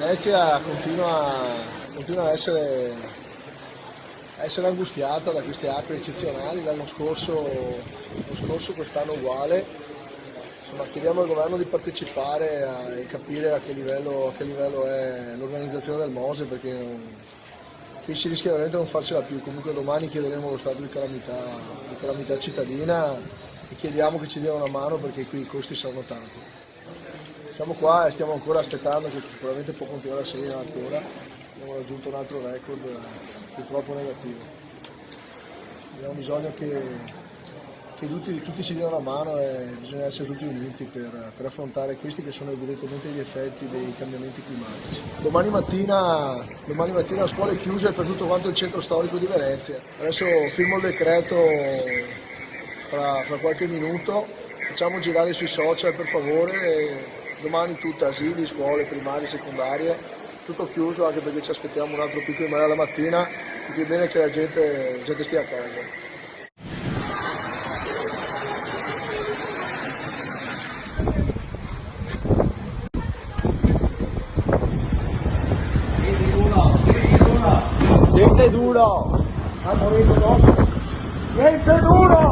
Venezia continua a essere angustiata da queste acque eccezionali, l'anno scorso quest'anno uguale. Insomma, chiediamo al governo di partecipare e capire a che livello è l'organizzazione del Mose, perché qui si rischia veramente di non farcela più. Comunque domani chiederemo lo stato di calamità cittadina e chiediamo che ci diano una mano, perché qui i costi saranno tanti. Siamo qua e stiamo ancora aspettando, che probabilmente può continuare la serie ancora. Abbiamo raggiunto un altro record purtroppo negativo. Abbiamo bisogno che tutti ci diano la mano e bisogna essere tutti uniti per affrontare questi che sono direttamente gli effetti dei cambiamenti climatici. Domani mattina la scuola è chiusa per tutto quanto il centro storico di Venezia. Adesso firmo il decreto fra qualche minuto, facciamo girare sui social per favore. Domani tutte asili, scuole primarie, secondarie, tutto chiuso, anche perché ci aspettiamo un altro picco di mare la mattina, quindi è bene che la gente stia a casa. Niente duro! Niente duro!